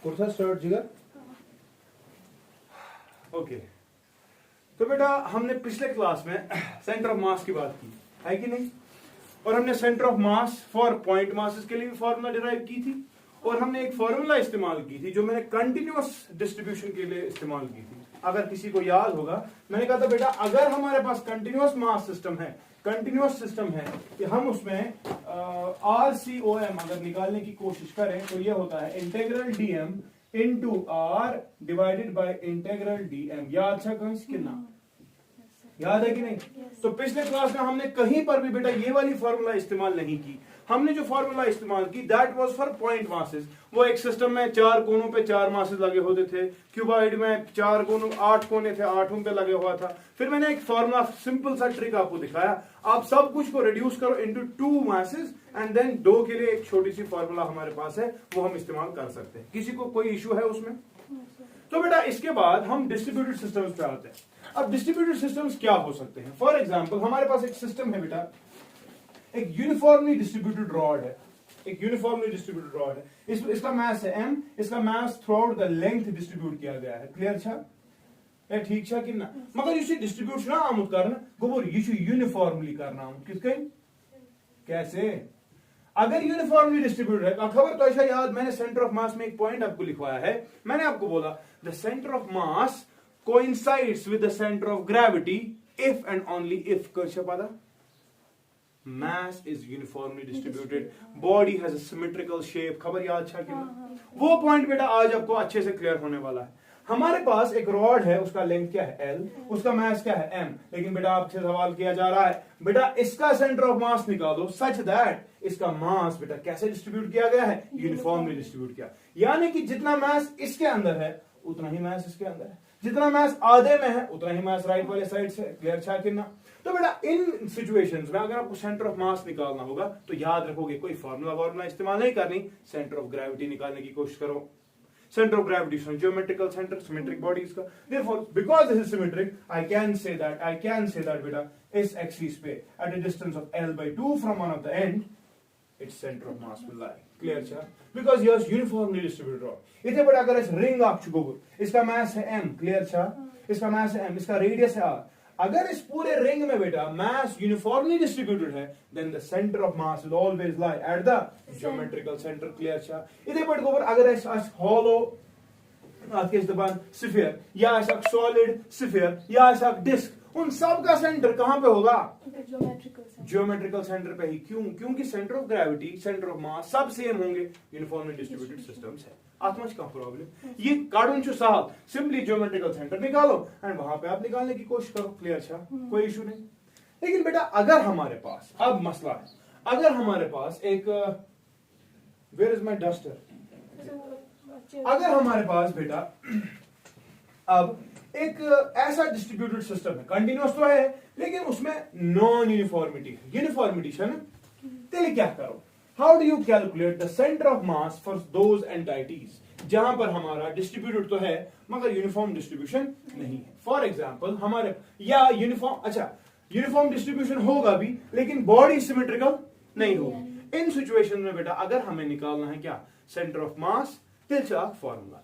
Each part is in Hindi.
कुर्ता स्टार्ट जिगर। ओके, तो बेटा हमने पिछले क्लास में सेंटर ऑफ मास की बात की है कि नहीं, और हमने centre of mass for point masses के लिए भी फॉर्मूला डिराइव की थी, और हमने एक फॉर्मूला इस्तेमाल की थी जो मैंने कंटिन्यूअस डिस्ट्रीब्यूशन के लिए इस्तेमाल की थी। अगर किसी को याद होगा, मैंने कहा था बेटा अगर हमारे पास कंटिन्यूअस मास सिस्टम है, कंटिन्यूअस सिस्टम है कि हम उसमें RCOM अगर निकालने की कोशिश करें तो ये होता है integral DM into R divided by integral DM। याद था कहीं कितना, याद है कि नहीं? तो पिछले क्लास में हमने कहीं पर भी बेटा ये वाली फॉर्मूला इस्तेमाल नहीं की। हमने जो फॉर्मूला इस्तेमाल की that was for point masses. वो एक सिस्टम में 4 कोनों पे 4 मासेस लगे होते थे, क्यूबॉइड में 4 कोनों 8 कोने थे, 8 पे लगे हुआ था। फिर मैंने एक फॉर्मूला सिंपल सा ट्रिक आपको दिखाया, आप सब कुछ को रिड्यूस करो इनटू 2 मासेस एंड देन 2 के लिए एक छोटी सी फॉर्मूला हमारे पास है, वो हम इस्तेमाल कर सकते हैं। किसी को कोई इशू है उसमें? तो बेटा इसके बाद हम डिस्ट्रीब्यूटेड सिस्टम्स पे आते हैं। अब डिस्ट्रीब्यूटेड सिस्टम्स क्या हो सकते हैं? फॉर एग्जांपल हमारे पास एक सिस्टम है बेटा, एक यूनिफॉर्मली डिस्ट्रीब्यूटेड रॉड है, एक यूनिफॉर्मली डिस्ट्रीब्यूटेड रॉड है। इसका मास है m, इसका mass throughout the length distribute किया गया है। क्लियर छा? ए ठीक छा कि ना? मगर इसे डिस्ट्रीब्यूट ना आमुत करना गोबर ये यूनिफॉर्मली करना आमुत किस कहीं कैसे? अगर यूनिफॉर्मली डिस्ट्रीब्यूटेड है, खबर तो ऐसा याद, मैंने सेंटर ऑफ मास में एक पॉइंट आपको लिखवाया है। मैंने आपको बोला the centre of mass coincides with the center of gravity if and only if Karshappada mass is uniformly distributed, body has a symmetrical shape। खबर याद छा कि वो पॉइंट बेटा आज आपको अच्छे से क्लियर होने वाला है। हमारे पास एक रॉड है, उसका लेंथ क्या है L, उसका मास क्या है M, लेकिन बेटा आपसे सवाल किया जा रहा है बेटा इसका सेंटर ऑफ मास निकालो सच दैट इसका मास बेटा कैसे डिस्ट्रीब्यूट किया गया है? यूनिफॉर्मली डिस्ट्रीब्यूट किया, यानी कि जितना मास इसके अंदर है उतना ही मास इसके अंदर है, जितना मास आधे में है उतना ही मास राइट वाले साइड से। क्लियर छा कि ना? तो बेटा इन सिचुएशंस में अगर आपको सेंटर ऑफ मास निकालना होगा तो याद रखोगे कोई फॉर्मूला इस्तेमाल नहीं करनी, सेंटर ऑफ ग्रेविटी निकालने की कोशिश करो। Center of gravity from geometrical center, symmetric bodies का। Therefore, because this is symmetric, I can say that बेटा इस axis पे at a distance of L/2 from one of the end, its center of mass will lie। Clear छा? Because here is uniformly distributed rod। इथे बेटा अगर इस रिंग आप चुकोगे, इसका mass है m। Clear छा? इसका mass है m, इसका रेडियस है r। अगर इस पूरे रिंग में बेटा मास यूनिफॉर्मली डिस्ट्रीब्यूटेड है then the centre of mass will always lie at the geometrical centre. Clear छा? इधे पट गोबर अगर ऐसा हॉलो आपके इस दबान स्फीयर या ऐसा सॉलिड स्फीयर या ऐसा डिस्क, उन सब का सेंटर कहां पे होगा? ज्योमेट्रिकल सेंटर पे ही। क्यों? क्योंकि centre of gravity, centre of मास सब सेम होंगे, यूनिफॉर्मली डिस्ट्रीब्यूटेड सिस्टम्स है। आत्मच का प्रॉब्लम ये काढून चु साहब सिंपली ज्योमेट्रिकल सेंटर निकालो एंड वहां पे आप निकालने की कोशिश करो। क्लियर छा? कोई इशू नहीं। लेकिन बेटा अगर हमारे पास अब मसला है, अगर हमारे पास एक वेयर इज माय डस्टर, अगर हमारे पास बेटा अब एक ऐसा डिस्ट्रीब्यूटेड सिस्टम है, कंटिन्यूअस तो है लेकिन उसमें नॉन यूनिफॉर्मिटी है, यूनिफॉर्मिटी है ना, तो क्या करो? How do you calculate the centre of mass for those entities जहां पर हमारा डिस्ट्रीब्यूटेड तो है मगर यूनिफॉर्म डिस्ट्रीब्यूशन नहीं है? फॉर एग्जांपल हमारे या यूनिफॉर्म, अच्छा यूनिफॉर्म डिस्ट्रीब्यूशन होगा भी लेकिन बॉडी सिमेट्रिकल नहीं होगी। इन सिचुएशन में बेटा अगर हमें निकालना है क्या? सेंटर ऑफ मास, तिलचाक formula,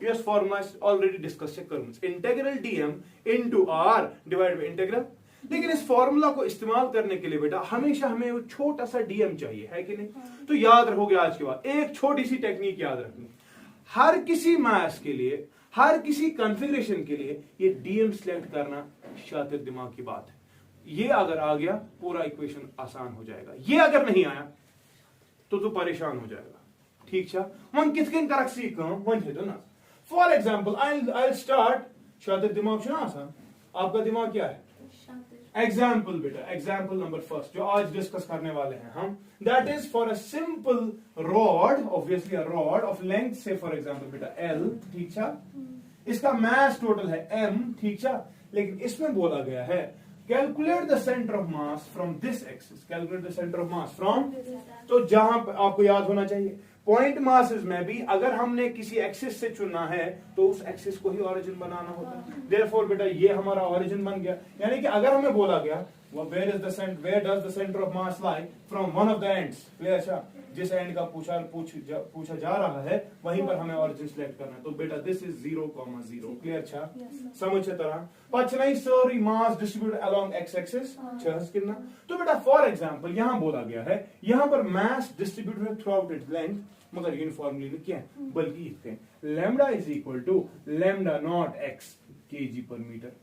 yes formula already discuss करूंगा, integral DM into R divide by integral. लेकिन इस फॉर्मूला को इस्तेमाल करने के लिए बेटा हमेशा हमें वो छोटा सा DM चाहिए, है कि नहीं? तो याद रखोगे आज के बाद एक छोटी सी टेक्निक याद रखनी, हर किसी मास के लिए, हर किसी कॉन्फ़िगरेशन के लिए ये DM सिलेक्ट करना शातिर दिमाग की बात है। ये अगर आ गया पूरा इक्वेशन आसान हो जाएगा, ये अगर नहीं आया तो तू परेशान हो जाएगा। ठीक छा? वन किस किन करक सी काम वन थे तो ना। फॉर एग्जांपल आई स्टार्ट, शातिर दिमाग छना आसान, आपका दिमाग क्या है? एग्जाम्पल बेटा, एग्जाम्पल नंबर फर्स्ट जो आज डिस्कस करने वाले हैं हम, that is for a simple rod, obviously a rod of length से फॉर एग्जाम्पल बेटा L। ठीक छा? इसका मास टोटल है M। ठीक छा? लेकिन इसमें बोला गया है calculate the centre of mass from this axis, calculate the centre of mass from, तो जहां आपको याद होना चाहिए पॉइंट मासेस में भी अगर हमने किसी एक्सिस से चुनना है तो उस एक्सिस को ही ओरिजिन बनाना होता है। देयरफॉर बेटा ये हमारा ओरिजिन बन गया, यानी कि अगर हमें बोला गया where does the center of mass lie from one of the ends? Clear? अच्छा, जिस एंड का पूछा जा रहा है वहीं पर हमें ऑरिजिन सिलेक्ट करना है। तो बेटा दिस इज 0,0। क्लियर? अच्छा, समझ तरह पचनाई सारी मास डिस्ट्रीब्यूट अलोंग एक्स एक्सिस कितना। तो बेटा फॉर एग्जांपल यहां बोला गया है यहां पर मास डिस्ट्रीब्यूट है थ्रू आउट इट्स लेंथ, मगर यूनिफॉर्मली नहीं क्या बल्कि इसके lambda is equal to lambda not x KG per metre.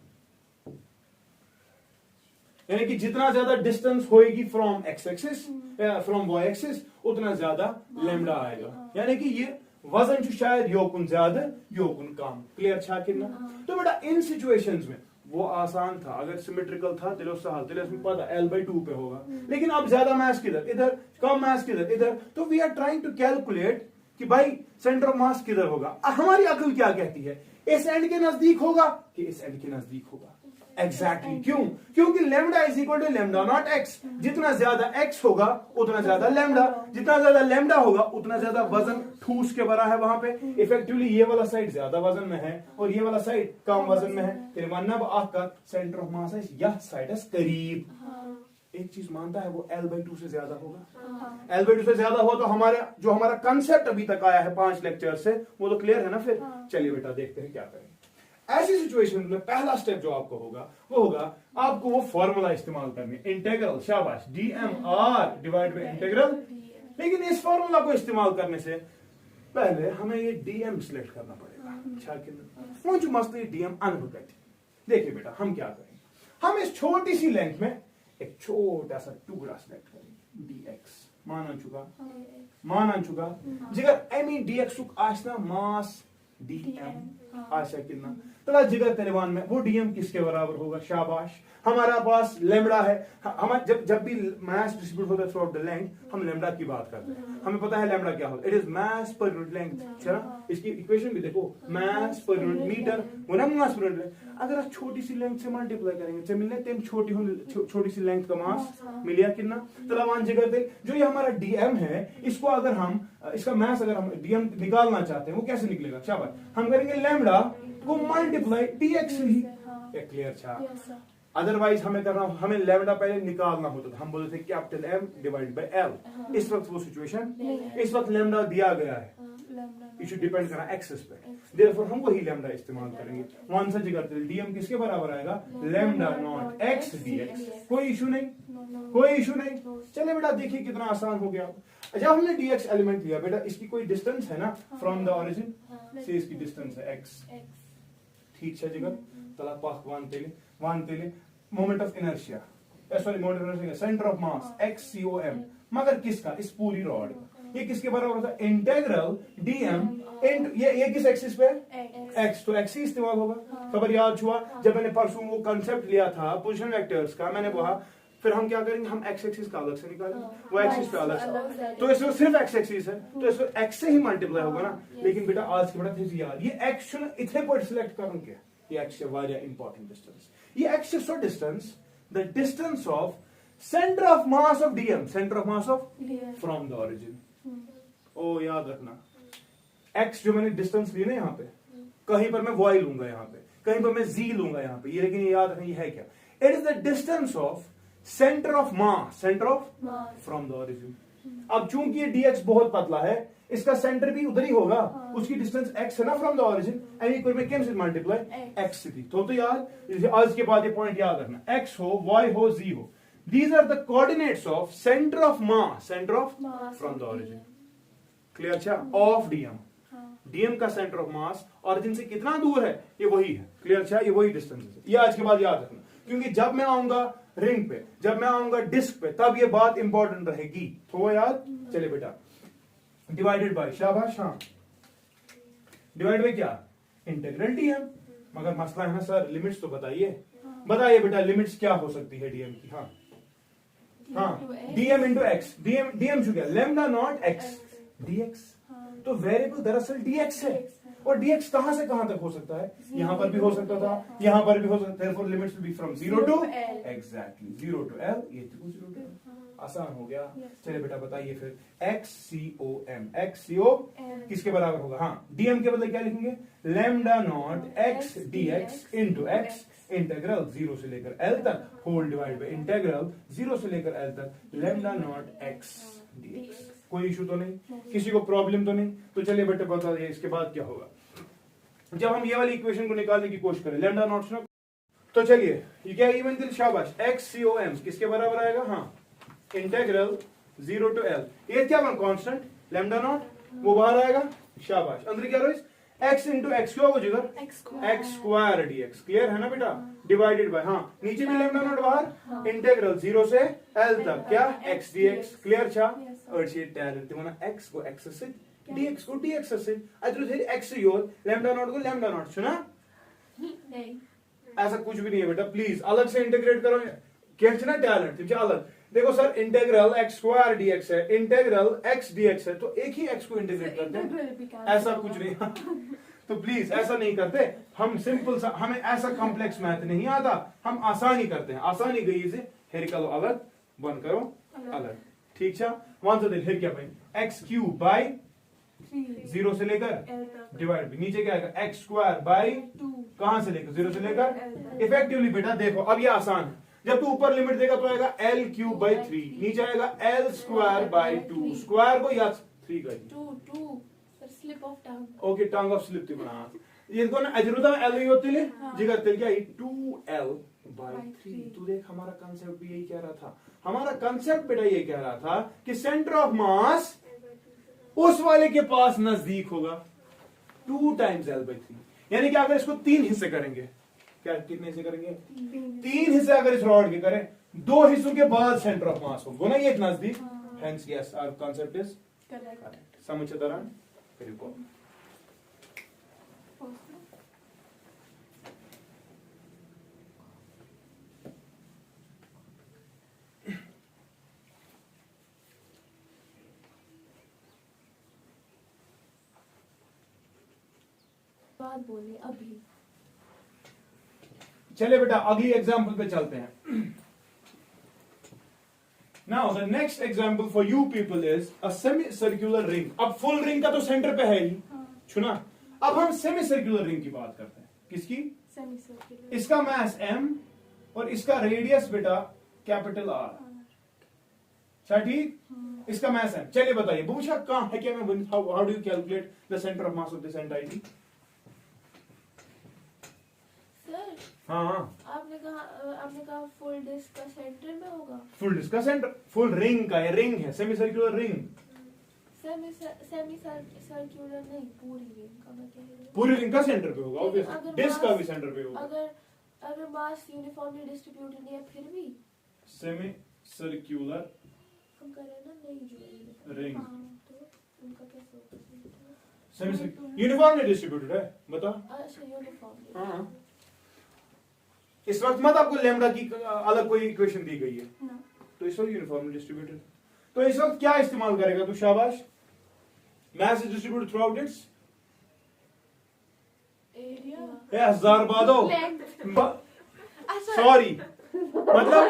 यानी कि जितना ज्यादा डिस्टेंस होएगी from x axis from y axis उतना ज्यादा लैम्डा आएगा। यानी कि ये वजन जो शायद योकुन ज्यादा योकुन कम। क्लियर? छा कितना। तो बेटा इन सिचुएशंस में वो आसान था, अगर सिमेट्रिकल था तेरे सहल तेरे उसमें पता L/2 पे होगा। लेकिन अब ज्यादा मास किधर, इधर, कम मास किधर, इधर। तो we are trying to calculate कि भाई सेंटर ऑफ मास किधर होगा। हमारी अकल क्या कहती है, इस एंड के नजदीक होगा कि इस एंड के नजदीक होगा। एग्जैक्टली क्यों? क्योंकि lambda is equal to lambda not x. जितना ज्यादा एक्स होगा उतना ज्यादा लैम्डा, जितना ज्यादा लैम्डा होगा उतना ज्यादा वजन ठूस के बड़ा है वहां पे। इफेक्टिवली ये वाला साइड ज्यादा वजन में है और ये वाला साइड कम वजन में है। तेरे मानना आपका सेंटर ऑफ मास है यह साइड करीब। एक चीज मानता है वो L/2 से ज्यादा होगा। L/2 से ज्यादा हुआ तो हमारा कंसेप्ट अभी तक आया है 5 लेक्चर से वो तो क्लियर है ना। फिर चलिए बेटा देखते हैं क्या करें। ऐसी सिचुएशन में पहला स्टेप जो आपको होगा वो होगा आपको वो फॉर्मूला इस्तेमाल करनी, इंटीग्रल। शाबाश, dmr डिवाइड बाय इंटीग्रल। लेकिन इस फॉर्मूला को इस्तेमाल करने से पहले हमें ये dm सिलेक्ट करना पड़ेगा। वो जो मसले dm अनुभूत। देखिए बेटा हम क्या करेंगे, हम इस छोटी सी लेंथ में एक छोटा सा टुकड़ा सिलेक्ट करेंगे dx। माना चुका जिगर एमी dx आसना मास dm आशा कितना तला जिगर तेरेवान में वो dm किसके बराबर होगा। शाबाश, हमारा पास लैम्डा है। हम जब भी मास डिस्ट्रीब्यूट होता है थ्रू आउट द लेंथ हम लैम्डा की बात करते हैं। हमें पता है लैम्डा क्या होता है, it is mass per unit length. चला इसकी इक्वेशन भी देखो, मास पर यूनिट मीटर वो ना मास पर यूनिट लेंथ। अगर आप छोटी सी लेंथ से मल्टीप्लाई करेंगे तो मिलने तेम छोटी सी लेंथ का मास मिलिया कितना तला वन जिगर दे। जो ये हमारा dm है इसको अगर हम इसका मास अगर हम dm निकालना चाहते हैं वो कैसे निकलेगा। शाबाश, हम करेंगे लैम्डा को मल्टीप्लाई dx ही। क्लियर था? अदरवाइज हमें लैम्डा पहले निकालना होता था। हम बोलते थे capital M divide by L। इस वक्त वो सिचुएशन, इस वक्त लैम्डा दिया गया है, इशू डिपेंड करना एक्सेस पे। देयरफॉर हम वही लैम्डा इस्तेमाल करेंगे। वन से जिगर dm किसके बराबर आएगा, लैम्डा नॉट x dx। कोई इशू नहीं। चले बेटा देखिए कितना आसान हो गया। जब हमने dx एलिमेंट लिया बेटा इसकी कोई डिस्टेंस है ना फ्रॉम द ओरिजिन से, इसकी डिस्टेंस है x। ठीक है जिगर तला पाक वन तेले moment of inertia centre of mass XCOM, मगर किसका, इस पूरी रॉड। ये किसके बराबर होता है, इंटीग्रल dm ये किस एक्सिस पे है, x। तो x ही इस्तेमाल होगा। खबर याद हुआ जब मैंने परसों वो कंसेप्ट लिया था पोजीशन वेक्टर्स का, मैंने बोला फिर हम क्या करेंगे, हम x एक्सिस का अलग से निकालेंगे, वो एक्सिस पे अलग से। तो इसमें सिर्फ x एक्सिस है तो इसमें x से ही मल्टीप्लाई होगा ना। लेकिन बेटा आज के बड़ा यार ये x इतने पॉइंट सिलेक्ट करूं क्या, ये x से वारिया इंपॉर्टेंट डिस्टेंस। ये x से distance the distance of centre of mass of dm, centre of mass of from the origin. ओ याद रखना x जो मैंने डिस्टेंस ली ना यहाँ पे, कहीं पर मैं y लूंगा यहाँ पे, कहीं पर मैं z लूंगा यहाँ पे, ये लेकिन ये याद रखना ये है क्या, it is the distance of centre of mass from the origin. अब चूंकि ये dx बहुत पतला है इसका सेंटर भी उधर ही होगा, उसकी डिस्टेंस x है ना from the origin, and equal में केम से मल्टीप्लाई x से थी। तो यार आज के बाद ये पॉइंट याद रखना, x हो y हो z हो, these are the coordinates of center of mass from the origin। Clear? अच्छा, ऑफ dm का सेंटर ऑफ मास ओरिजिन से कितना दूर है ये वही है। क्लियर? अच्छा, ये वही डिस्टेंस है। ये आज के बाद याद रखना, क्योंकि जब मैं आऊंगा रिंग पे, जब मैं आऊंगा डिस्क पे, तब ये बात इंपॉर्टेंट रहेगी। तो याद चले बेटा, डिवाइडेड बाय, शाबाश, हाँ डिवाइड बाय क्या, इंटीग्रल dm। मगर मसला है ना सर लिमिट्स तो बताइए बेटा लिमिट्स क्या हो सकती है dm की। हाँ dm इंटू एक्स, dm जो क्या, लैम्डा नॉट x dx। तो वेरिएबल दरअसल dx है, और dx कहां से कहां तक हो सकता है, यहां पर भी हो सकता था, यहां पर भी हो सकता है। therefore limits will be from 0 to exactly 0 to L, ये 0 to L। आसान हो गया। चलिए बेटा बताइए फिर XCOM किसके बराबर होगा। हाँ dm के बदले क्या लिखेंगे, lambda naught x dx into x integral 0 से लेकर l तक होल डिवाइड बाय इंटीग्रल 0 से लेकर l तक लैम्डा नॉट x dx। कोई इशू तो नहीं, किसी को प्रॉब्लम तो नहीं? तो चलिए बेटे बता दिए इसके बाद क्या होगा जब हम ये वाली इक्वेशन को निकालने की कोशिश करें लैम्डा नॉट ना। तो चलिए ये क्या इवन दिल शाबाश XCOM किसके बराबर आएगा? हाँ, इंटीग्रल 0 to l, ये क्या बन कांस्टेंट लैम्डा नॉट, वो बाहर आएगा शाबाश। अंदर क्या रहो x into x क्यों होगा जिगर? x square dx। क्लियर है ना बेटा? डिवाइडेड बाय, हाँ नीचे भी लैम्डा नॉट बाहर, इंटीग्रल 0 से l तक क्या x dx। क्लियर छा? अर्शी टैलेंट तुम्हारा x को x से dx को dx से अदर थे x योर लैम्डा नॉट को लैम्डा नॉट सुना? नहीं, ऐसा कुछ भी नहीं है बेटा, प्लीज अलग से इंटीग्रेट करो। क्या है ना टैलेंट तुझे अलग। देखो sir integral x square dx है, इंटीग्रल x dx है, तो एक ही x को इंटीग्रेट करते हैं, ऐसा कुछ नहीं। तो प्लीज ऐसा नहीं करते हम, सिंपल सा, हमें ऐसा कॉम्प्लेक्स मैथ नहीं आता, हम आसानी करते हैं। आसानी गई से हेर करो अलग, बन करो अलग, ठीक है? वन से हेर क्या भाई एक्स क्यूब बाई 0 से लेकर डिवाइड भी, नीचे क्या आएगा x स्क्वायर बाई कहां से लेकर 0 से लेकर। इफेक्टिवली बेटा देखो अब ये आसान है, जब तू ऊपर लिमिट देगा तो आएगा l क्यूब बाई 3, नीचे आएगा l स्क्वायर बाई 2, स्क्वायर को या 3 का 2 sir slip of tongue, okay tongue of slip बना इनको ना अजरूदा में l ही होती है जिगर तेल क्या 2l बाई 3। तू देख हमारा कांसेप्ट भी यही कह रहा था, हमारा कांसेप्ट बेटा ये कह रहा था कि सेंटर ऑफ मास उस वाले के पास नजदीक होगा 2 टाइम्स l बाई 3। यानी कि अगर इसको 3 हिस्से करेंगे, क्या कितने हिस्से करेंगे? 3 हिस्से अगर इस रॉड के करें, 2 हिस्सों के बाद सेंटर ऑफ मास होगा ना ये नजदीक। Hence yes our concept is correct. समझ दरान करियो बात बोले अभी। चले बेटा अगली एग्जांपल पे चलते हैं। Now the next example for you people is a semi circular ring. अब फुल रिंग का तो सेंटर पे है ही, सुना? अब हम सेमी सर्कुलर रिंग की बात करते हैं। किसकी? Semi circular. इसका मास m और इसका रेडियस बेटा कैपिटल R। अच्छा ठीक, इसका मास m। चलिए बताइए पूछा कहां है क्या? मैं how do you calculate the centre of mass of this entity? हाँ आपने कहा फुल डिस्क का सेंटर में होगा। फुल डिस्क का सेंटर, फुल रिंग का, ये रिंग है semi circular ring. Semi circular नहीं, पूरी रिंग का मैं कह रही हूं। पूरी रिंग का सेंटर पे होगा ऑब्वियसली, डिस्क का भी सेंटर पे होगा। अगर मास यूनिफॉर्मली डिस्ट्रीब्यूटेड नहीं है फिर भी सेमी सर्कुलर हम कह रहे हैं ना, नहीं जो रिंग तो उनका कैसे होगा? सेमी यूनिफॉर्मली डिस्ट्रीब्यूटेड है, बता। अच्छा यूनिफॉर्मली। हाँ इस वक्त मत आपको लैम्डा की अलग कोई इक्वेशन दी गई है ना, तो इस वक्त यूनिफॉर्मली डिस्ट्रीब्यूटेड। तो इस वक्त क्या इस्तेमाल करेगा तू? शाबाश, mass is distributed through out it's area. हजार बादो सॉरी मतलब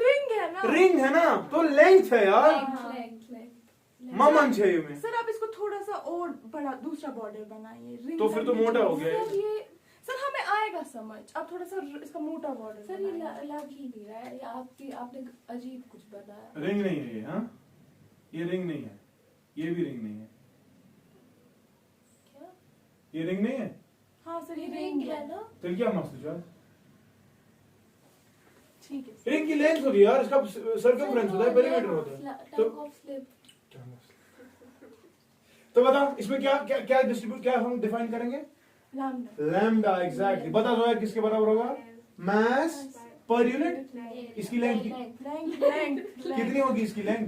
रिंग है ना, रिंग है ना, तो लेंथ है यार। लेंथ मामन छे में सर आप इसको थोड़ा सा और बड़ा दूसरा बॉर्डर बनाइए। रिंग तो फिर तो मोटा हो गया सर ये सर हमें आएगा समझ, आप थोड़ा सा इसका मोटा बॉर्डर सर ये लग ही नहीं रहा है, ये आपने अजीब कुछ बनाया। रिंग नहीं है ये, हाँ ये रिंग नहीं है, ये भी रिंग नहीं है। क्या ये रिंग नहीं है? हाँ सर ये ये रिंग है ना? तो क्या मस्त है? ठीक है। रिंग की लेंथ होती है यार, इसका सर्कमफ्रेंस होता है, पेरीमीटर होता है। Tongue of slip. तो बता इसमें क्या क्या क्या डिस्ट्रीब्यूट क्या हम डिफाइन करेंगे? Lambda exactly. बता दो यार किसके बराबर होगा? मास पर यूनिट। इसकी लेंथ कितनी होगी? इसकी लेंथ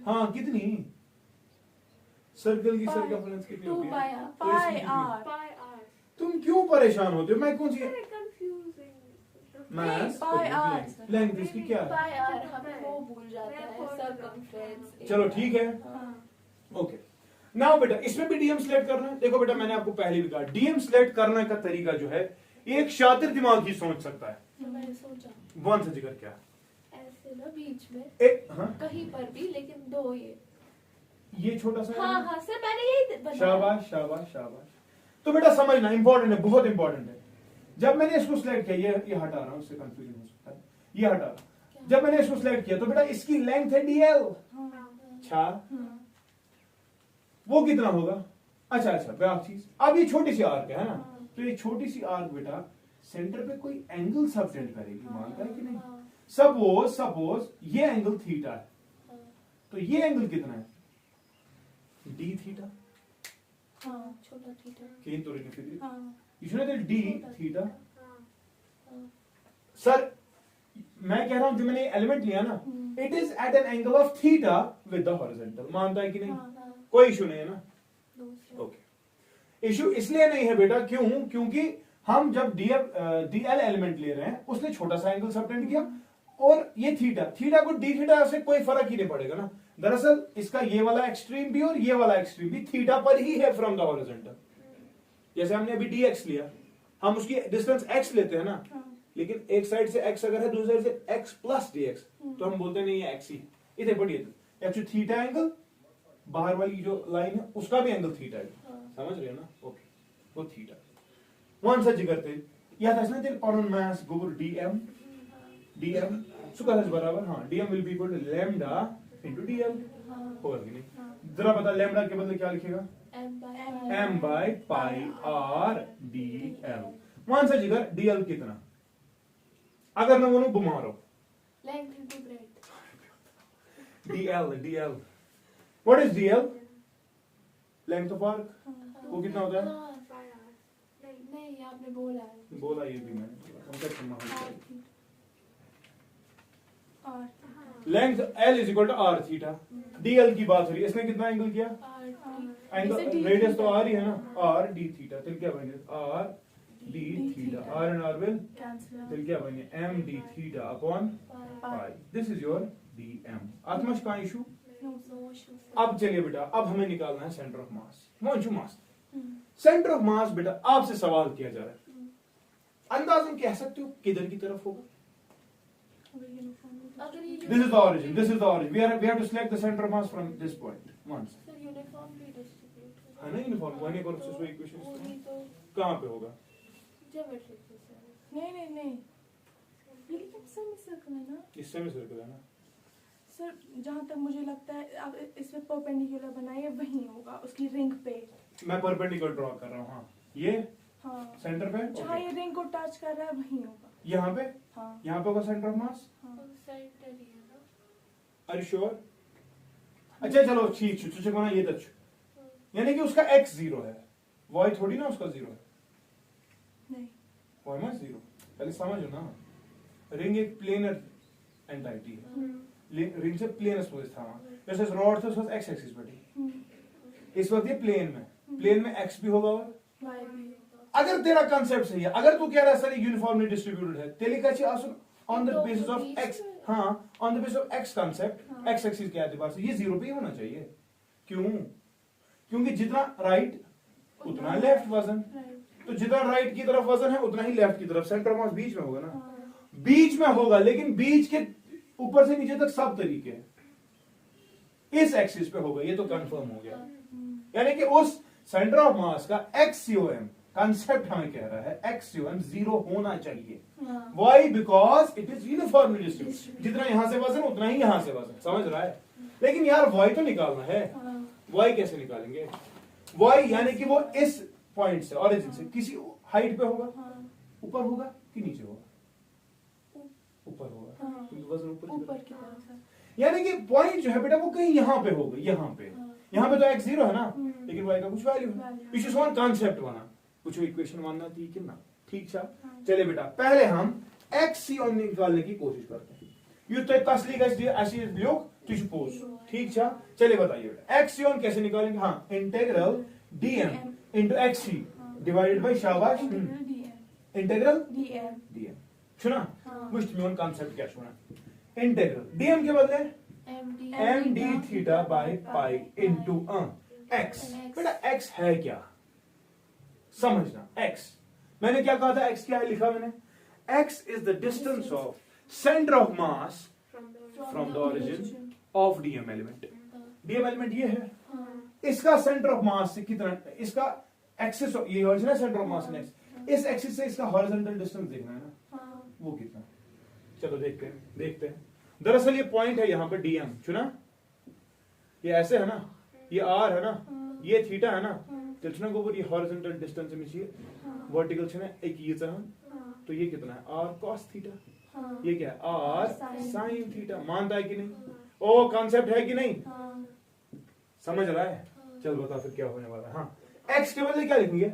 हाँ कितनी? सर्कल की सर्कमफ्रेंस कितनी होती है? पाई आर। तुम क्यों परेशान होते हो? मैं कौन सी मास लेंथ इसकी क्या है? पाई आर हमें वो भूल जाता है, सर्कमफ्रेंस। चलो ठीक है, ओके। नाउ बेटा इसमें भी डीएम सिलेक्ट करना है। देखो बेटा मैंने आपको पहले भी कहा डीएम सिलेक्ट करने का तरीका जो है एक शातिर दिमाग ही सोच सकता है। मैंने सोचा वन से जिगर क्या ऐसे ना बीच में एक, हाँ कहीं पर भी, लेकिन दो ये छोटा सा हाँ हाँ सर मैंने यही बनाया। शाबाश शाबाश शाबाश। तो बेटा समझना इंपॉर्टेंट है, बहुत इंपॉर्टेंट है। जब मैंने इसको सिलेक्ट किया, ये हटा रहा हूं, इससे कंफ्यूजन हो सकता है, ये हटा रहा। जब मैंने इसको सिलेक्ट किया तो बेटा इसकी लेंथ है डीएल, अच्छा वो कितना होगा? अच्छा बात चीज, अब ये छोटी सी आर्क है ना, तो ये छोटी सी आर्क बेटा सेंटर पे कोई एंगल सबटेंड करेगी, मानता है कि नहीं? सपोज ये एंगल थीटा है, तो ये एंगल कितना है? डी थीटा, छोटा थीटा, कहीं तो डी थीटा। सर मैं कह रहा हूं जो मैंने एलिमेंट लिया ना, it is at an angle of theta with the horizontal, मानता है कि नहीं? कोई इशू नहीं है ना? ओके, इशू इसलिए नहीं है बेटा, क्योंकि हम जब डीएल एलिमेंट ले रहे हैं, उसने छोटा सा एंगल सबटेंड किया, और ये थीटा को डी थीटा से कोई फर्क ही नहीं पड़ेगा ना। दरअसल इसका ये वाला एक्सट्रीम भी और ये वाला एक्सट्रीम भी थीटा पर ही है फ्रॉम द हॉरिजॉन्टल। जैसे हमने अभी dx लिया, हम उसकी डिस्टेंस x लेते हैं ना, लेकिन एक साइड से x अगर है, दूसरी साइड से x प्लस dx, तो हम बोलते हैं नहीं ये x ही। इधर पढ़िए, एक्चुअली थीटा एंगल, बाहर वाली जो लाइन है उसका भी एंगल थीटा है, समझ रहे हैं ना? ओके, वो थीटा वन सच करते या था तेल पढ़न मैथ्स गोबर dm सुका बराबर, हाँ dm will be equal to lambda into dl, होगा कि नहीं? जरा बता, लैम्डा के बदले क्या लिखेगा? m by pi r dl। One such कर dl कितना, अगर मैं बोलूं घुमा रहा हूं, length into breadth, dl what is dl? Length of arc, वो कितना होता है? नहीं आपने बोला ये भी मैंने length l is equal to r theta, dl की बात हो रही है, इसने कितना एंगल किया? एंगल, रेडियस तो r ही है ना, r d थीटा, तो क्या बनेगा? r d theta, r and r will तो क्या बनेगा? m d theta upon pi, this is your dm। आत्मश का इशू? अब चलिए बेटा, अब हमें निकालना है centre of mass. Centre of मास बेटा आपसे सवाल किया जा रहा है, अंदाजन कह सकते हो किधर की तरफ होगा? This is the origin. We have to select the center of mass from this point. Once. Sir uniformly distribute है ना यूनिफॉर्म, वन एक और उससे इक्वेशन कहां पे होगा? ज्योमेट्रिक से सर। नहीं ये लेकिन सेमी सर्कल है ना? इस सेमी सर्कल है ना सर, जहाँ तक मुझे लगता है आप इसमें परपेंडिकुलर बनाइए, वहीं होगा उसकी रिंग पे। मैं परपेंडिकुलर ड्रॉ कर रहा हूँ, हाँ ये सेंटर पे जहाँ ये रिंग को टच कर रहा है वहीं होगा, यहाँ पे, यहाँ पे होगा सेंटर ऑफ मास। सेंटर ही है ना? Are you sure? अच्छा चलो ठीक है, बना ये तक, यानी कि उसका x 0 है, y थोड़ी ना उसका 0 है, नहीं y मास 0। पहले समझो ना, रिंग एक प्लेनर एंटाइटी है, रिंग से प्लेन स्पेस था वहां, जैसे रॉड था उसका x एक्सिस पे, इस वक्त ये प्लेन में x भी होगा और y भी। अगर तेरा कांसेप्ट सही है, अगर तू कह रहा है सर यूनिफॉर्मली डिस्ट्रीब्यूटेड है, तेरे का on the basis of x, हाँ on the basis of x concept, x axis के एतबार से ये 0 पे ही होना चाहिए। क्यों? क्योंकि जितना राइट उतना लेफ्ट वजन, तो जितना राइट की तरफ वजन है उतना ही लेफ्ट की तरफ, सेंटर ऑफ मास बीच में होगा ना, बीच में होगा, लेकिन बीच के ऊपर से नीचे तक सब तरीके हैं इस एक्सिस पे होगा, ये तो कंफर्म हो गया। यानी कि उस सेंटर ऑफ मास का एक्सियोएम कंसेप्ट हमें कह रहा है एक्सियोएम 0 होना चाहिए। Why? Because it is uniformly distributed, जितना यहां से वजन उतना ही यहां से वजन, समझ रहा है? लेकिन यार वाई तो निकालना है, वाई कैसे निकालेंगे? वाई यानी कि वो इस पॉइंट से, ऑरिजिन से किसी हाइट पे होगा, ऊपर होगा कि नीचे होगा? ऊपर होगा, क्योंकि वजन ऊपर की तरफ, यानी कि पॉइंट जो है बेटा वो कहीं यहाँ पे होगा, यहाँ पे तो x 0 है ना, लेकिन y का कुछ वैल्यू है, इस कॉन्सेप्ट बना, कुछ इक्वेशन मानना थी कि ना, ठीक है? चले बेटा पहले हम एक्सियोन निकालने की कोशिश करते हैं, यू तो कसली ऐसी लोग तुझ पोज, ठीक है? चले बताइए बेटा एक्सियोन कैसे निकालेंगे? हाँ, integral dm into xc divided by, शाबाश, इंटीग्रल dm सुना? कुछ में कॉन्सेप्ट क्या सुना? इंटीग्रल dm के बदले m d theta by pi into x। बेटा x है क्या समझना, x मैंने क्या कहा था, x क्या है लिखा मैंने, x is the distance of centre of mass from the origin of dm element. dm element ये है, इसका सेंटर ऑफ मास से कितना, इसका एक्सिस ये हो ना सेंटर ऑफ मास नेक्स्ट, इस एक्सिस से इसका हॉरिजॉन्टल डिस्टेंस देखना है ना, हाँ वो कितना। चलो देखते हैं। दरअसल ये पॉइंट है यहाँ पे डीएम, चुना, ये ऐसे है ना, ये आर है ना, ये थीटा है ना, तो चुना गोबर ये हॉरिजॉन्टल डिस्टेंस में चाहिए, वर्टिकल छना एक ये हम, तो ये कितना है आर कॉस थीटा, ये क्या है आर साइन थीटा। मानता है कि नहीं? ओ कॉन्सेप्ट है कि नहीं? समझ रहा है? चल बता फिर क्या होने वाला है। हाँ, एक्स के बदले क्या लिखेंगे?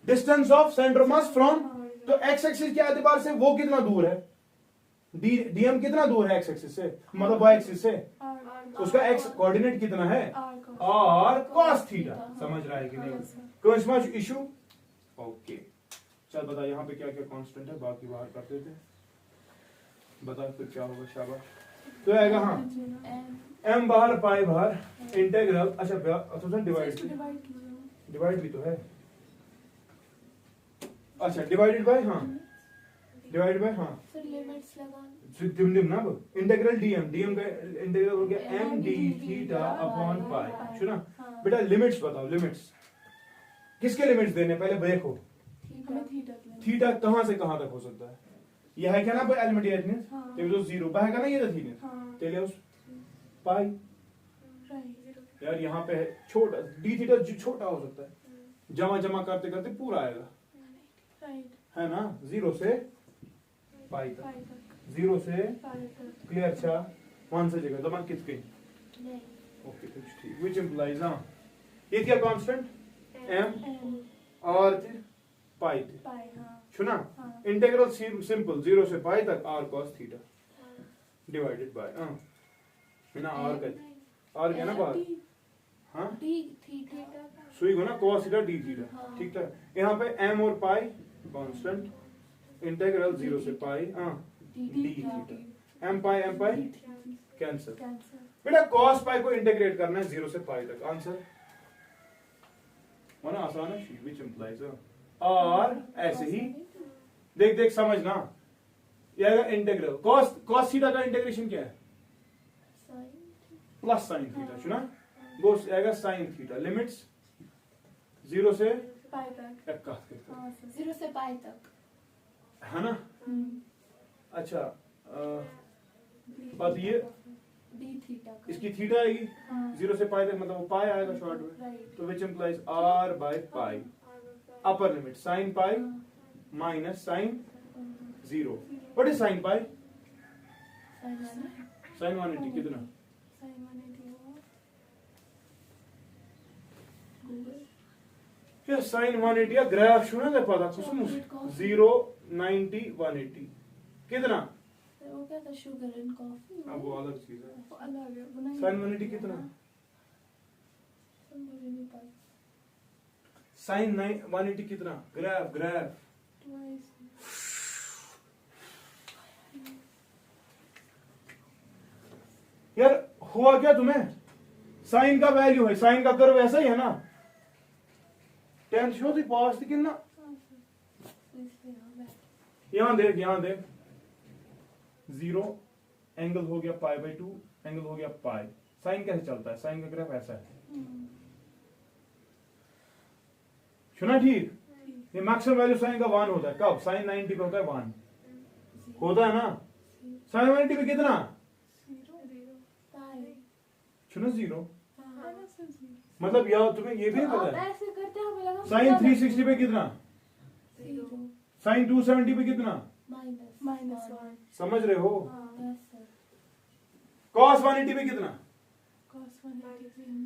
Distance of centre of mass from, तो एक्स एक्सिस के एतबार से वो कितना दूर है, डीएम कितना दूर है एक्स एक्सिस से, मतलब वाई एक्सिस से, उसका एक्स कोऑर्डिनेट कितना है आर कॉस थीटा। समझ रहा है कि नहीं? कोई समझ इशू? ओके चल बता यहाँ पे क्या क्या कांस्टेंट है, बाकी बाहर करते थे, बता फिर क्या होगा। शाबाश। तो आएगा हाँ m बाहर पाई बाहर इंटीग्रल, अच्छा डिवाइड भी तो है, अच्छा डिवाइडेड बाय, हाँ डिवाइड बाय, हाँ फिर लिमिट्स लगाना, ना इंटीग्रल डीएम का इंटीग्रल हो गया m d theta upon pi. सुना बेटा, लिमिट्स बताओ, लिमिट्स किसके लिमिट्स देने पहले देखो, थीटा कहां से कहां तक हो सकता है, यह है क्या ना एलिमेंट एथनिस, तो जो 0 पाएगा ना ये थीटा, तेरे उस पाई यार यहाँ पे छोटा डी थीटा छोटा हो सकता है, जमा जमा करते करते पूरा आएगा, है ना, 0 से पाई तक, 0 से क्लियर। अच्छा 1 से जगह दमा कितने, ओके ठीक, विच इंप्लाइज हाँ ये क्या कांस्टेंट m और पाई सुना, इंटीग्रल सिंपल 0 से पाई तक r cos theta divided by है ना, r क्या ना बात, हाँ सुई को ना cos थीटा d थीटा, ठीक है। यहाँ पे m और पाई कांस्टेंट, इंटीग्रल 0 से पाई d theta, m pi cancel. बेटा cos पाई को इंटीग्रेट करना है 0 से पाई तक, आंसर माना आसान है, विच इंप्लाइज और ऐसे ही देख समझना, यह इंटीग्रल cos थीटा का इंटीग्रेशन क्या है, प्लस साइन थीटा, सुना वो आएगा साइन थीटा, लिमिट्स 0 से पाई तक, 0 से पाई तक, है ना। अच्छा बात ये d थीटा का, इसकी थीटा आएगी 0 से पाई तक, मतलब वो पाई आएगा शॉर्ट में, तो which implies r by pi, upper limit sine pi minus sine 0, what is sine pi, sine 180 कितना, साइन 180 या ग्राफ सुना दे पता कसम 0 90 180 कितना, वो क्या था, शुगर इन कॉफी, अब वो अलग चीज है, अलग है, साइन 180 कितना, मुझे नहीं पता, साइन 180 कितना, ग्राफ यार हुआ क्या तुम्हें, साइन का वैल्यू है, साइन का कर्व ऐसा ही है ना, टेंथ शो थी पास थी कितना, यहां देख 0 एंगल हो गया पाई बाई 2, एंगल हो गया पाई, साइन कैसे चलता है, साइन का ग्राफ ऐसा है, सुना ठीक, ये मैक्सिमम वैल्यू साइन का 1 होता है, कब साइन 90 पे होता है 1 होता है ना, साइन 90 पे कितना, सुना 0, मतलब यार तुम्हें ये भी नहीं पता है, ऐसे करते हमें लगा साइन 360 पे कितना, साइन 270 पे कितना, -1, समझ रहे हो, यस सर, cos 180 पे कितना,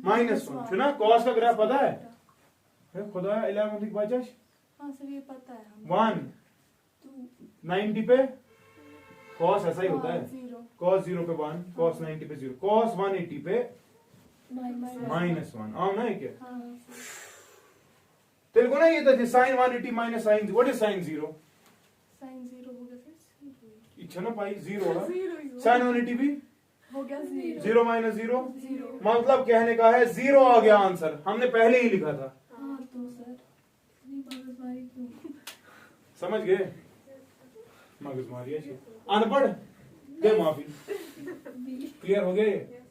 -1, सुना cos का ग्राफ पता है, खुदा 11 बचाश, हाँ सर ये पता है हमें, 1 90 पे cos ऐसा ही होता है, 0 cos 0 पे 1, cos 90 पे 0, cos 180 पे -1, आओ ना है क्या, तेरे को ना ये था sine 180 minus sine, what is sine 0, sine 0 हो गया, फिर इच्छा ना पाई 0 होगा, 0 साइन 180 भी हो गया, 0 माइनस 0, 0 मतलब कहने का है 0 आ गया आंसर, हमने पहले ही लिखा था, हाँ तो सर इतनी मगजमारी क्यों, समझ गए, मगजमारी है, अनपढ़ दे माफी, क्लियर हो गया ये,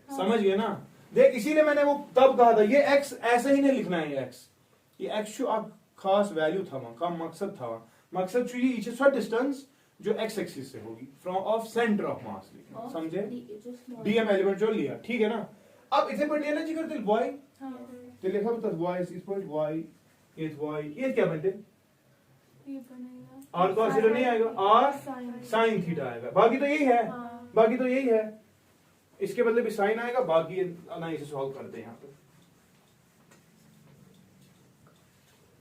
समझ गए ना, देख इसीलिए मैंने वो तब कहा था ये x ऐसे ही नहीं लिखना है, ये x ये एक्स छु अक खास वैल्यू थवा का मकसद थवा मकसद छु ये छ सो डिस्टेंस जो एक्स एक्सिस से होगी फ्रॉम ऑफ सेंटर ऑफ मास समझे डीएम एलिमेंट जो लिया ठीक है ना अब इथे पर लेना जी करते y तो लिखा बता y इस पर y ये क्या बनते ये बनेगा r cos थीटा नहीं आएगा r sin थीटा आएगा बाकी तो यही है बाकी तो यही है इसके बदले भी साइन आएगा बाकी ना इसे सॉल्व करते हैं यहाँ पे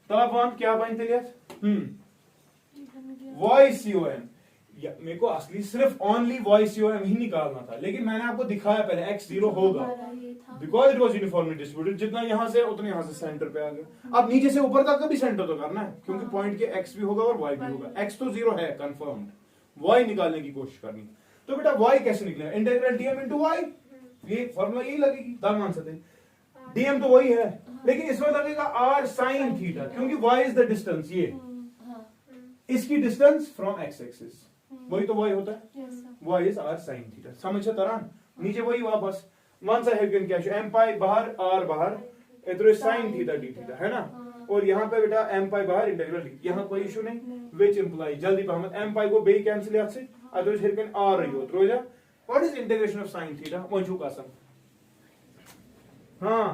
तब हम क्या बनते लिया YCOM मेरे को असली सिर्फ ओनली YCOM ही निकालना था लेकिन मैंने आपको दिखाया पहले x 0 होगा because it was uniformly distributed जितना यहां से उतने यहां से सेंटर पे आ गया अब नीचे से ऊपर तक का भी सेंटर तो करना है क्योंकि पॉइंट के x भी होगा और y भी होगा x तो 0 है कंफर्म्ड y निकालने की कोशिश करनी तो बेटा y कैसे निकलेगा इंटीग्रल dm into y ये फॉर्मूला यही लगेगी दाम मान सकते हैं dm तो वही है लेकिन इसमें लगेगा r sin थीटा क्योंकि y इज द डिस्टेंस ये इसकी डिस्टेंस फ्रॉम x एक्सिस वही तो y होता है y is r sin theta समझे तरह नीचे वही वापस वन सा है क्या m पाई बाहर r बाहर इधर sin थीटा d थीटा है ना और यहाँ पे बेटा m पाई बाहर इंटीग्रल d यहाँ कोई इशू नहीं व्हिच इंप्लाई जल्दी पहमत m पाई को बे कैंसिल याद से अदर हिरकन r रही हो तो जा what is integration of sin theta मजू कसम हां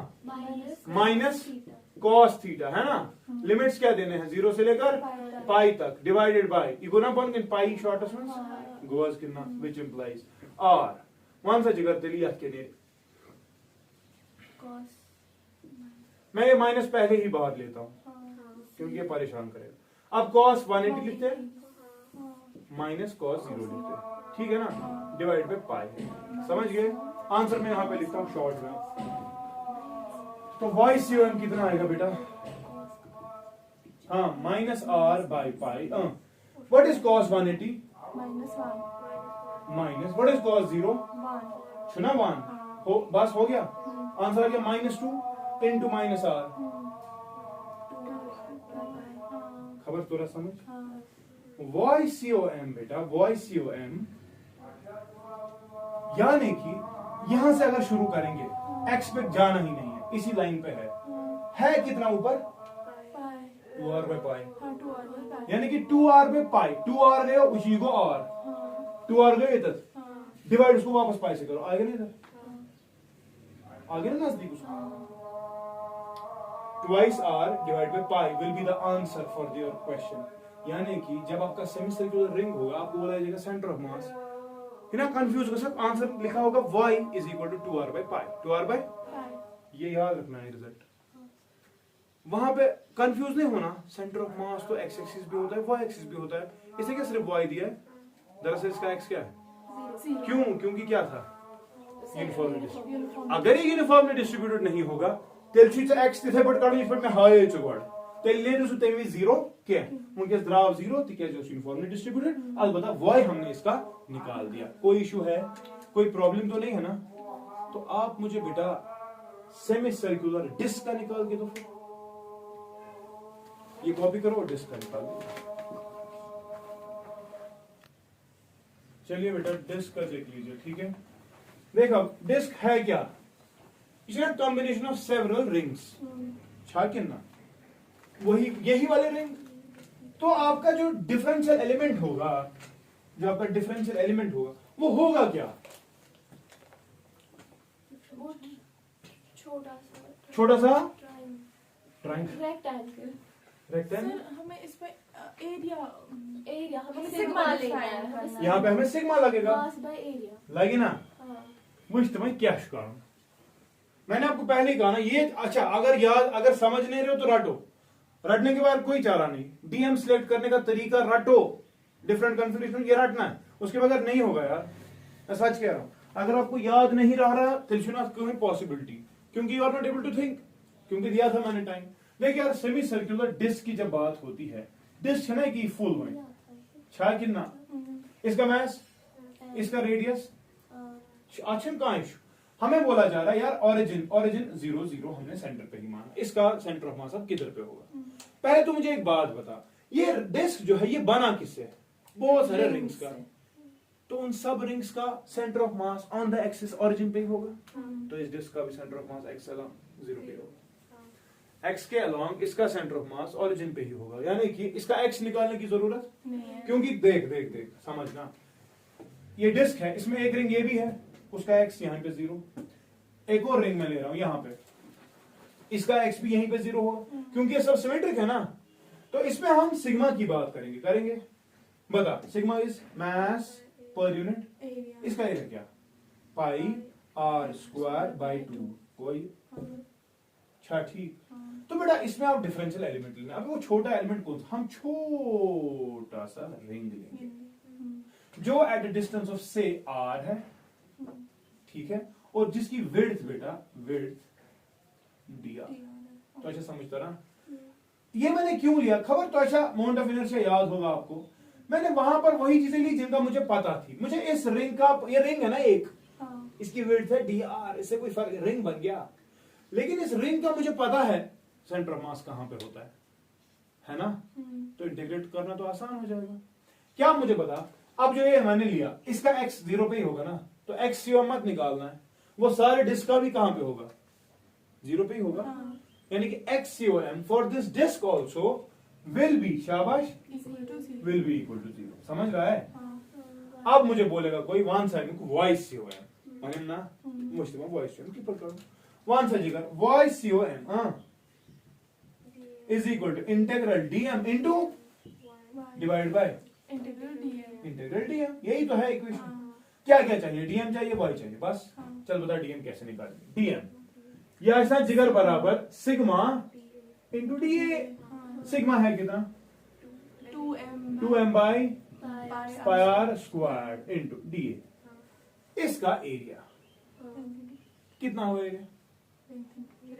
माइनस cos थीटा है ना लिमिट्स क्या देने हैं 0 से लेकर पाई तक डिवाइडेड बाय इगुना बन के पाई शॉर्टेस्ट वन गोस कितना व्हिच इंप्लाइज r वन सा जिगर तेलिया के लिए मैं ये माइनस पहले ही बाहर लेता हूं क्योंकि ये परेशान करेगा अब cos 180 लिखते हैं माइनस cos 0 लिखते हैं ठीक है ना डिवाइड बाय पाई समझ गए आंसर मैं यहां पे लिखता हूं शॉर्ट में तो YCOM कितना आएगा बेटा हाँ minus r by pi what is cos 180 minus what is cos 0 सुना 1 हो बस हो गया आंसर आ गया -2 इनटू माइनस r खबर थोड़ा समझ YCOM बेटा YCOM यानी कि यहां से अगर शुरू करेंगे x पे जाना ही नहीं है इसी लाइन पे है कितना ऊपर 2r by पाई यानी कि 2r by पाई 2r गया उसी को r 2r गए इधर डिवाइड उसको वापस पाई से करो आगे नहीं इधर आगे ना नजदीक उसको twice r divided by pi will be the answer for your question यानी कि जब आपका सेमी सर्कुलर रिंग होगा आपको बोला जाएगा सेंटर ऑफ मास है ना कंफ्यूज हो सकता आंसर लिखा होगा y is equal to 2r by pi 2r by ये याद रखना है रिजल्ट वहां पे कंफ्यूज नहीं होना सेंटर ऑफ मास तो x एक्सिस भी होता है y एक्सिस भी होता है इसे क्या सिर्फ y दिया है दरअसल इसका x क्या है क्यों क्योंकि क्या था यूनिफॉर्मली डिस्ट्रीब्यूटेड अगर ये यूनिफॉर्मली डिस्ट्रीब्यूटेड नहीं होगा तेल छी x तिथे पट काढून इस पट में हाय चगड़ तेल ले जो तेमी 0 क्या उनके द्राव 0 तिके जो यूनिफॉर्मली डिस्ट्रीब्यूटेड अलबत्ता y हमने इसका निकाल दिया कोई इशू है कोई प्रॉब्लम तो नहीं है ना तो आप मुझे बेटा सेमी सर्कुलर डिस्क का निकाल के दो फिर ये कॉपी करो और डिस्क का निकाल दो चलिए बेटा डिस्क का देख लीजिए ठीक है देखो डिस्क है क्या इसका कॉम्बिनेशन ऑफ सेवरल रिंग्स ना वही यही वाले रिंग तो आपका जो डिफरेंशियल एलिमेंट होगा वो होगा क्या छोटा सा रेक्टेंगल रेक्टेंगल हमें इस पे एरिया हमें सिग्मा लेना है यहाँ पे हमें सिग्मा लगेगा मास बाय एरिया लगे ना मुझ तुम्हें क्या शुक्र मैंने आपको पहले ही कहा ना ये अच्छा अगर समझ नहीं रहे हो तो रटने के बाद कोई चारा नहीं डीएम सिलेक्ट करने का तरीका रटो डिफरेंट कन्फिग्रेशन ये रटना है उसके बगैर नहीं होगा यार मैं सच कह रहा हूं अगर आपको याद नहीं रहा क्यों है पॉसिबिलिटी क्योंकि you are not able to think क्योंकि दिया था मैंने टाइम देखिए यार सेमी सर्कुलर डिस्क की जब बात होती है डिस्क है ना कि फुल में छा कितना इसका मैस इसका रेडियस अच्छा कहां इशू हमें बोला जा रहा है यार ओरिजिन 0 0 हमने सेंटर पे ही माना इसका सेंटर ऑफ मास अब किधर पे होगा पहले तो मुझे एक बात बता ये डिस्क जो है ये बना किससे है बहुत सारे रिंग्स का तो उन सब रिंग्स का centre of mass on the axis origin पे ही होगा तो इस डिस्क का भी सेंटर ऑफ मास एक्स 0 पे होगा एक्स के अलोंग इसका सेंटर ऑफ मास ओरिजिन पे ही होगा, यानी कि इसका एक्स निकालने की जरूरत नहीं है। क्योंकि देख देख देख समझना, ये डिस्क है, इसमें एक रिंग ये भी है, उसका एक्स यहाँ पे 0, एक और रिंग में ले रहा हूं यहाँ पे, इसका एक्स भी यहीं पे 0 होगा, क्योंकि ये सब सिमेट्रिक है ना। तो इसमें हम सिग्मा की बात करेंगे बता, sigma is mass per unit, area. इसका एरिया क्या, पाई आर स्क्वायर बाई 2, कोई अच्छा ठीक। तो बेटा इसमें आप डिफरेंशियल एलिमेंट लेना, अभी वो छोटा एलिमेंट कौन सा, हम छोटा सा रिंग लेंगे जो एट अ डिस्टेंस ऑफ से आर है, ठीक है, और जिसकी विड्थ बेटा विड्थ डी आर। तो अच्छा समझता ना, ये मैंने क्यों लिया खबर, तो अच्छा मोमेंट ऑफ इनर्शिया याद होगा आपको, मैंने वहां पर वही चीजें ली जिनका मुझे पता थी। मुझे इस रिंग का, ये रिंग है ना एक, इसकी विड्थ है डी आर, इससे कोई फर्क, रिंग बन गया, लेकिन इस रिंग का मुझे पता है सेंटर ऑफ मास कहां पे होता है ना, तो इंटीग्रेट करना तो आसान हो जाएगा। क्या मुझे बता, अब जो ये मैंने लिया इसका x 0 पे ही होगा ना, तो x सीओ मत निकालना है, वो सारे डिस्क का भी कहां पे होगा, 0 पे ही होगा, यानी कि x COM for this disc also will be, शाबाश, विल बी इक्वल टू 0। समझ रहा है? अब मुझे बोलेगा कोई वन साइड में वॉइस COM, माने ना मुश्किल वॉइस COM की प्रकार वन साइड जिगर Y's COM is equal to integral dm into divide by integral dm, यही तो है इक्वेशन। क्या क्या चाहिए, dm चाहिए, y चाहिए, बस। चल बता dm कैसे निकालेंगे, dm या ऐसा जिगर बराबर सिग्मा इंटू da, सिग्मा है कितना 2m by pi r square into da, इसका एरिया कितना होएगा,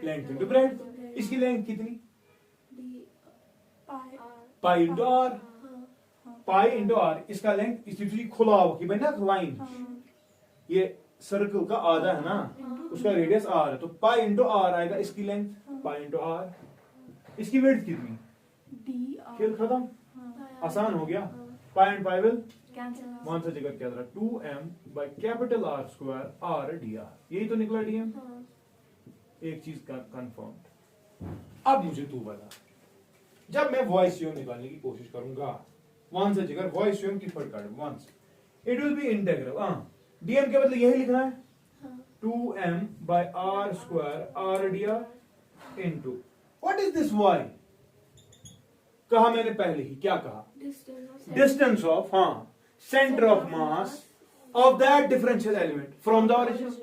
लेंथ इंटू ब्रेड, इसकी लेंथ कितनी, pi into r, pi into r, इसका लेंथ, इसकी खुला हुआ की ना लाइन, ये सर्कल का आधा है ना, उसका रेडियस आर है, तो पाई इंटू आर आएगा, इसकी लेंथ पाई इंटू आर, इसकी विड्थ कितनी, खेल खत्म, आसान हो गया, pi and pi will one से जगह क्या था 2m by capital r square r d r, यही तो निकला dm। एक चीज का कंफर्म। अब मुझे तू बता, जब मैं वॉइस COM निकालने की कोशिश करूंगा, वन से जगह वॉइस COM की फट काट, once it will be integral, dm के बदले यही लिखना है 2m by r square r d r into what is this y, कहा मैंने पहले ही, क्या कहा, distance of, centre of mass of that differential element from the origin.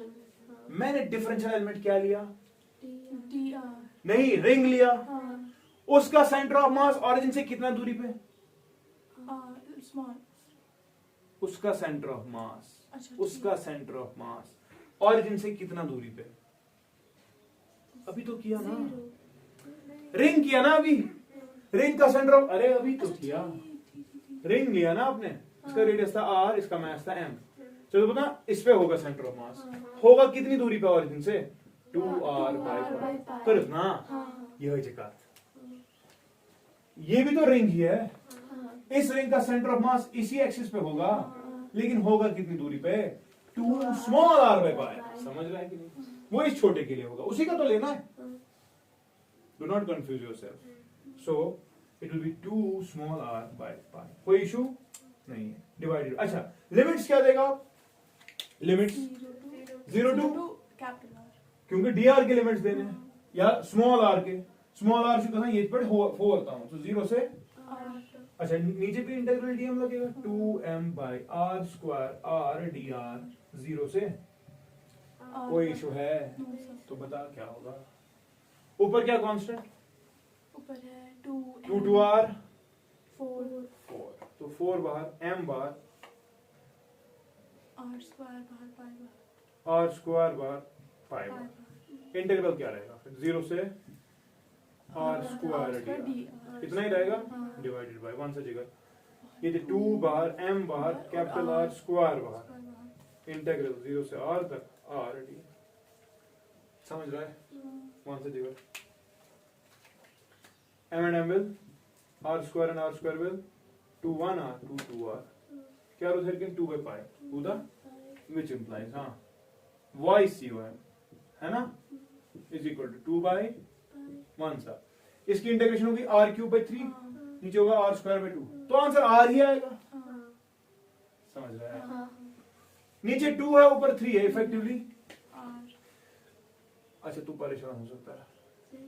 मैंने डिफरेंशियल एलिमेंट क्या लिया, नहीं रिंग लिया, उसका सेंटर ऑफ मास ओरिजिन से कितना दूरी पे, उसका सेंटर ऑफ मास, उसका सेंटर ऑफ मास ओरिजिन से कितना दूरी पे, अभी तो किया ना, रिंग किया ना अभी, रिंग का सेंटर ऑफ, अरे अभी तो किया, रिंग लिया ना आपने, इसका रेडियस था r, इसका मास था m, चलो बता इस पे होगा सेंटर ऑफ मास, होगा कितनी दूरी पे ओरिजिन से, 2r बाई पाई, कर ना, यह जगह, ये भी तो रिंग ही है, इस रिंग का सेंटर ऑफ मास इसी एक्सिस पे होगा, लेकिन होगा कितनी दूरी पे, 2 स्मॉल r बाई पाई, समझ रहा है कि नहीं, वो इस छोटे के लिए होगा, उसी का तो लेना है, do not confuse yourself, so it will B 2 small r by pi, कोई इशू नहीं है, डिवाइडेड। अच्छा लिमिट्स क्या देगा, लिमिट्स 0 टू, क्योंकि dr के लिमिट्स देने हैं, या स्मॉल r के, स्मॉल r से कहना ये पर 4 होता हूं, तो 0 से, अच्छा नीचे भी इंटीग्रल dm लगेगा, 2m by r square r d r, 0 से, कोई इशू है तो बता क्या होगा, ऊपर क्या कांस्टेंट, ऊपर है 2 टू r 4 तो 4 बाहर, m बाहर, r स्क्वायर बाहर पाई बाहर, r स्क्वायर बाहर पाई बाहर, इंटीग्रल क्या रहेगा फिर, 0 से r स्क्वायर डी, इतना ही रहेगा, डिवाइडेड बाय 1 से जगह, ये 2 बाहर, m बाहर, कैपिटल R स्क्वायर बाहर, इंटीग्रल 0 से r तक r डी, समझ रहा है, 1 से जगह, m and m will r square and r square will 2 1 r 2 2 r, क्या होता है कि 2 by pi to the which implies y COM है ना, is equal to 2 by one सा। इसकी इंटीग्रेशन होगी r³/3, हाँ, नीचे होगा r²/2, तो आंसर r ही आएगा। हाँ, समझ रहा है? हाँ नीचे 2 है, ऊपर 3 है, इफेक्टिवली R, अच्छा तू परेशान हो सकता है, सही।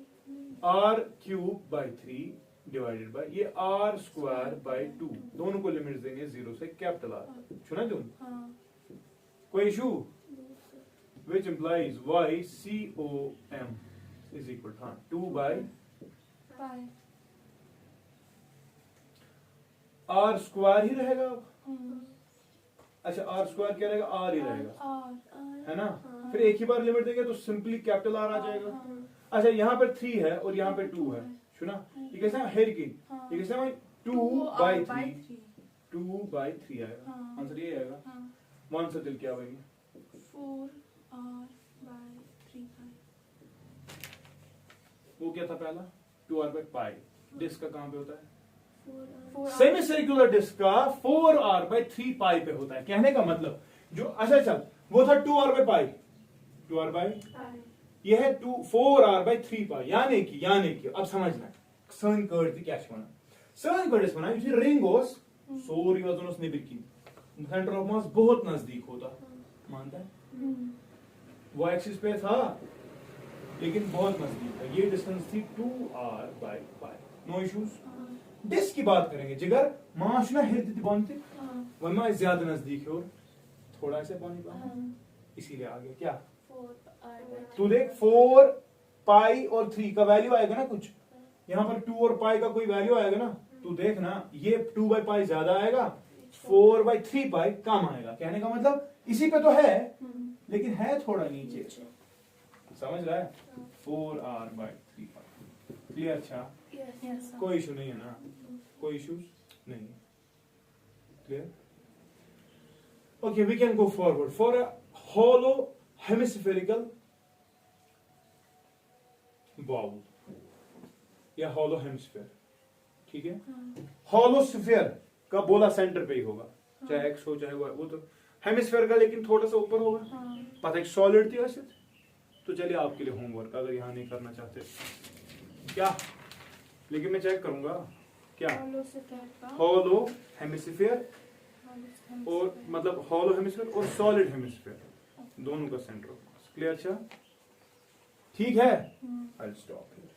r³/3 डिवाइडेड बाय ये r²/2, दोनों को लिमिट्स देंगे 0 से कैपिटल R। सुना तुम? हाँ, कोई issue? which implies y COM is equal to 2/, pi, r² ही रहेगा अब। हम्म, अच्छा r² क्या रहेगा? r ही रहेगा, R, है ना? हाँ। फिर एक ही बार लिमिट देंगे तो सिंपली कैपिटल R आ जाएगा। हाँ, अच्छा यहाँ पर 3 है और यहाँ पे 2 है, सुना? ये कैसे है? हेड की, हाँ, ये कैसे है? 2/3, 2/3 आएगा, हाँ। आंसर ये आएगा। हाँ, 1 से दिल क्या बनेगी? 4R/3 पाई, वो क्या था पहला? 2r/π। डिस्क का कहाँ पे होता है? 4R, सेमी सर्कुलर डिस्क का 4r/3π पे होता है। कहने का मतलब जो, अच्छा चल, वो था 2r/π, 2r/, पाई, ये है 4r/3π, यानी कि अब समझना सन कर्ड क्या वना सन कर्ड वना यु रिंग ओस सोरी वजन निबिर सेंटर ऑफ मास बहुत नजदीक होता, मानता है? हम्म, वो एक्सिस पे था लेकिन बहुत नजदीक है। ये डिस्टेंस थी 2r/π, नो इश्यूज। हाँ, डिस्क की बात करेंगे, जिगर मास ना हिरती बनती हाँ, वनमा ज्यादा नजदीक है और थोड़ा ऐसे पानी पानी, हाँ, इसीलिए आ गया। क्या 4R/3 तू देख 4π और 3 का वैल्यू आएगा ना कुछ, यहाँ पर 2 और π का कोई वैल्यू आएगा ना, तू देख ना, ये 2/π ज्यादा आएगा, 4/3π कम आएगा। कहने का मतलब इसी पे तो है हम्म, लेकिन है थोड़ा नीचे, समझ रहा है? 4r/3π clear? अच्छा yes, sir. कोई इशू नहीं है ना, कोई इश्यूज नहीं, clear? Okay, we can go forward for a hollow hemispherical bowl या hollow hemisphere, ठीक है? हाँ, hollow sphere का बोला सेंटर पे ही होगा, चाहे x हो चाहे y, वो तो हेमिस्फेयर का लेकिन थोड़ा सा ऊपर होगा। हाँ, पता है सॉलिड थी वैसे, तो चलिए आपके लिए होमवर्क, अगर यहाँ नहीं करना चाहते क्या, लेकिन मैं चेक करूंगा क्या hollow sphere का, hollow हेमिस्फेयर hollow और sphere, मतलब hollow हेमिस्फेयर और सॉलिड हेमिस्फेयर दोनों का सेंटर ऑफ मास। क्लियर? अच्छा ठीक है, हम्म, आई विल स्टॉप हियर।